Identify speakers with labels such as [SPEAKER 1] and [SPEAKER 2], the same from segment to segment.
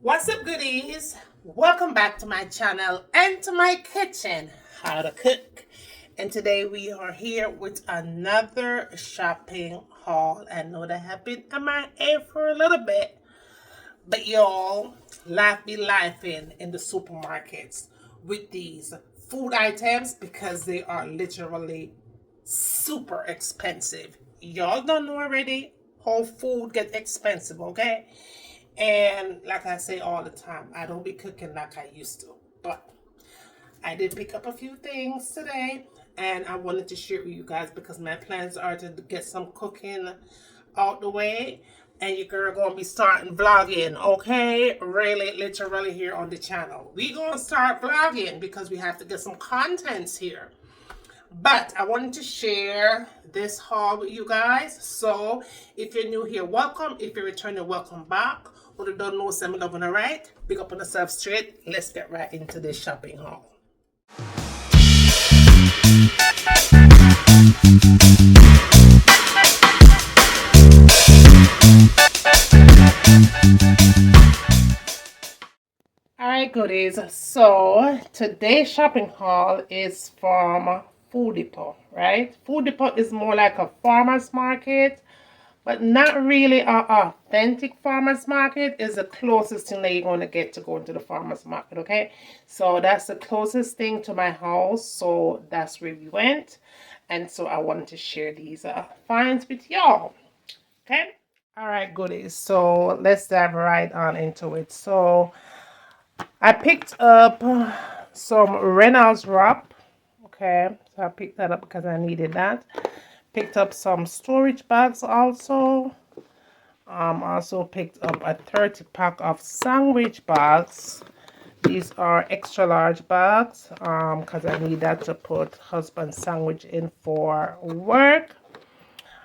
[SPEAKER 1] What's up, goodies? Welcome back to my channel and to my kitchen, How to Cook. And today we are here with another shopping haul. I know that I have been MIA for a little bit, but y'all, life be life in the supermarkets with these food items because they are literally super expensive. Y'all don't know already how food gets expensive, okay? And like I say all the time, I don't be cooking like I used to. But I did pick up a few things today and I wanted to share with you guys because my plans are to get some cooking out the way. And your girl gonna be starting vlogging, okay? Really, literally here on the channel. We gonna start vlogging because we have to get some contents here. But I wanted to share this haul with you guys. So if you're new here, welcome. If you're returning, welcome back. What you don't know, some love on the right. Big up on yourself straight. Let's get right into this shopping haul. Alright, goodies. So today's shopping haul is from Food Depot, right? Food Depot is more like a farmer's market, but not really a authentic farmer's market. Is the closest thing that you're going to get to go to the farmer's market, okay? So that's the closest thing to my house, so that's where we went. And so I wanted to share these finds with y'all, okay? All right, goodies. So let's dive right on into it. So I picked up some Reynolds wrap. Okay, so I picked that up because I needed that. Picked up some storage bags also. Also picked up a 30 pack of sandwich bags. These are extra large bags because I need that to put husband's sandwich in for work.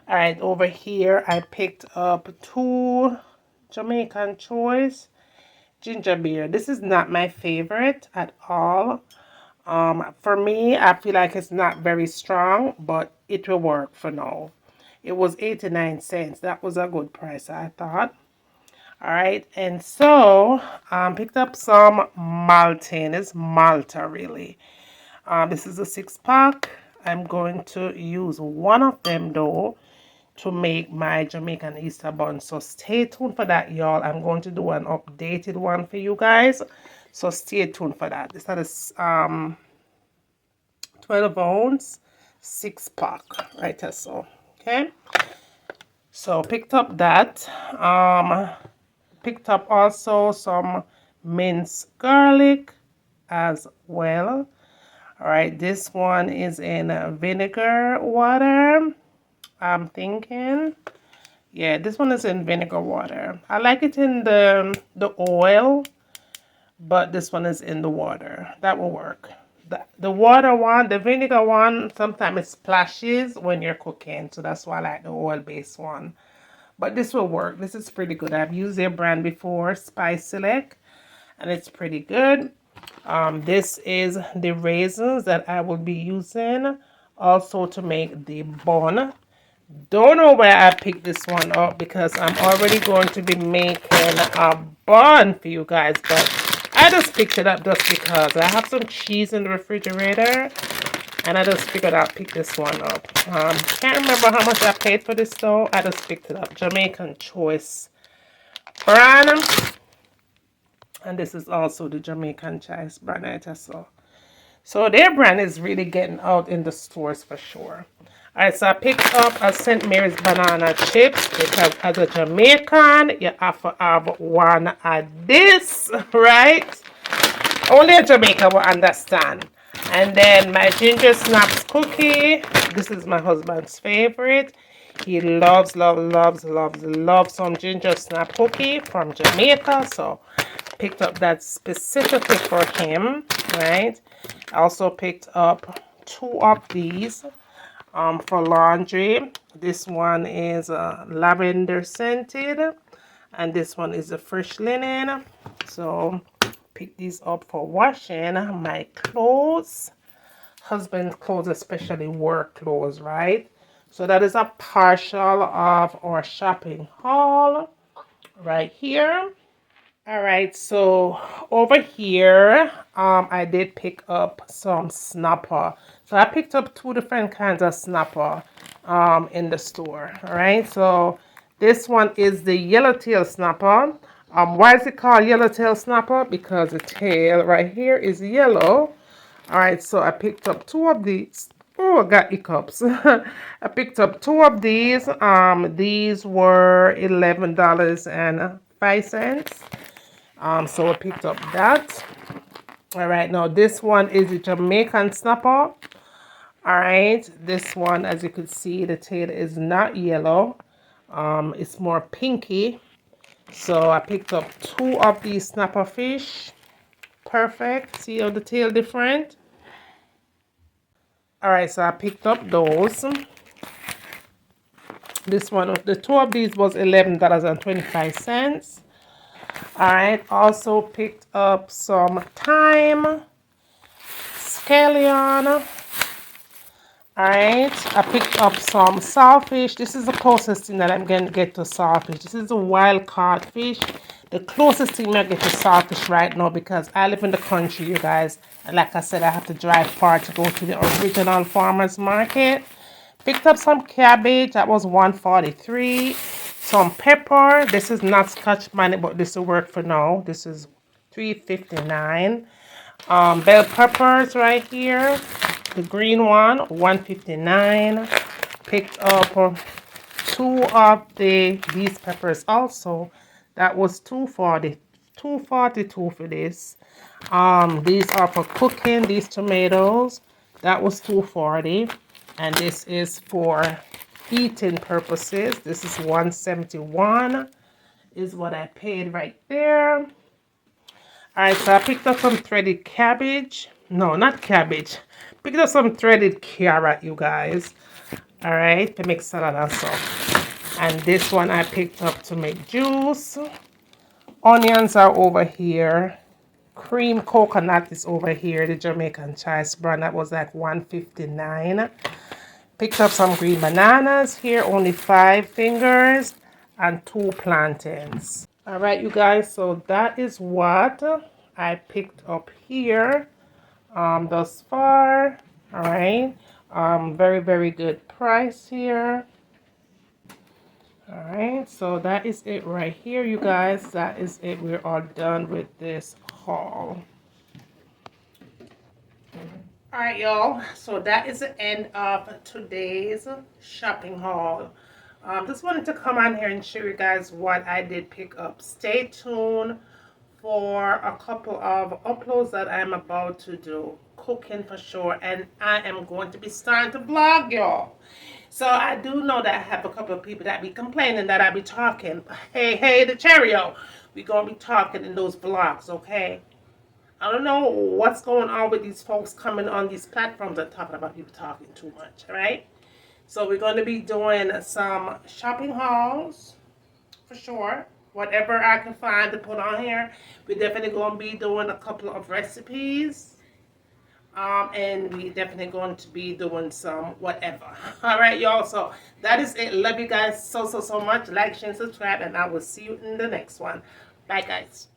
[SPEAKER 1] All right, over here I picked up two Jamaican Choice ginger beer. This is not my favorite at all. For me, I feel like it's not very strong, but it will work for now. It was 89 cents. That was a good price, I thought. All right, and so picked up some Maltin. It's Malta, really. This is a 6-pack. I'm going to use one of them, though, to make my Jamaican Easter bun. So stay tuned for that, y'all. I'm going to do an updated one for you guys. So stay tuned for that. This is 12 ounce 6-pack, right? So, okay. So picked up that. Picked up also some minced garlic as well. All right, this one is in vinegar water. I'm thinking, yeah, this one is in vinegar water. I like it in the oil, but this one is in the water. That will work. The water one, the vinegar one, sometimes it splashes when you're cooking, so that's why I like the oil-based one. But this will work. This is pretty good. I've used their brand before, Spice Select, and it's pretty good. This is the raisins that I will be using also to make the bun. Don't know where I picked this one up because I'm already going to be making a bun for you guys, but I just picked it up just because I have some cheese in the refrigerator and I just figured I'd pick this one up. Can't remember how much I paid for this though. I just picked it up. Jamaican Choice brand. And this is also the Jamaican Choice brand, so their brand is really getting out in the stores for sure. Alright, so I picked up a St. Mary's banana chips because as a Jamaican, you have to have one of this, right? Only a Jamaican will understand. And then my ginger snaps cookie. This is my husband's favorite. He loves some ginger snap cookie from Jamaica. So picked up that specifically for him, right? I also picked up two of these for laundry. This one is lavender scented, and this one is a fresh linen. So pick these up for washing my clothes, husband's clothes, especially work clothes, right? So that is a partial of our shopping haul right here. All right, so over here, I did pick up some snapper. So I picked up two different kinds of snapper, in the store. All right, so this one is the yellowtail snapper. Why is it called yellowtail snapper? Because the tail right here is yellow. All right, so I picked up two of these. Oh, I got hiccups. I picked up two of these. These were $11.05. So I picked up that. All right, now this one is the Jamaican snapper. All right, this one, as you can see, the tail is not yellow. It's more pinky. So I picked up two of these snapper fish. Perfect. See how the tail different? All right, so I picked up those. This one, the two of these was $11.25. All right, also picked up some thyme, scallion. All right, I picked up some saltfish. This is the closest thing that I'm going to get to saltfish. This is a wild caught fish. The closest thing I get to saltfish right now because I live in the country, you guys. And like I said, I have to drive far to go to the original farmer's market. Picked up some cabbage. That was $1.43. Some pepper. This is not Scotch money, but this will work for now. This is $3.59. Bell peppers right here. The green one, $1.59. Picked up two of these peppers also. That was $2.40. $2.42 for this. These are for cooking. These tomatoes. That was $2.40. And this is for eating purposes. This is $1.71. Is what I paid right there. Alright, so I picked up some threaded cabbage. No, not cabbage. Picked up some threaded carrot, you guys. Alright, to make salad and stuff. And this one I picked up to make juice. Onions are over here. Cream coconut is over here. The Jamaican Choice brand, that was like $1.59. Picked up some green bananas here, only 5 fingers. And 2 plantains. All right, you guys, so that is what I picked up here thus far. All right, very, very good price here. All right, so that is it right here, you guys. That is it. We're all done with this haul. All right, y'all. So that is the end of today's shopping haul. Just wanted to come on here and show you guys what I did pick up. Stay tuned for a couple of uploads that I'm about to do. Cooking for sure. And I am going to be starting to vlog, y'all. So I do know that I have a couple of people that be complaining that I be talking. Hey, the Cheerio. We're going to be talking in those vlogs, okay? I don't know what's going on with these folks coming on these platforms and talking about people talking too much, all right? So we're going to be doing some shopping hauls for sure. Whatever I can find to put on here. We're definitely going to be doing a couple of recipes. And we're definitely going to be doing some whatever. All right, y'all. So that is it. Love you guys so much. Like, share, and subscribe. And I will see you in the next one. Bye, guys.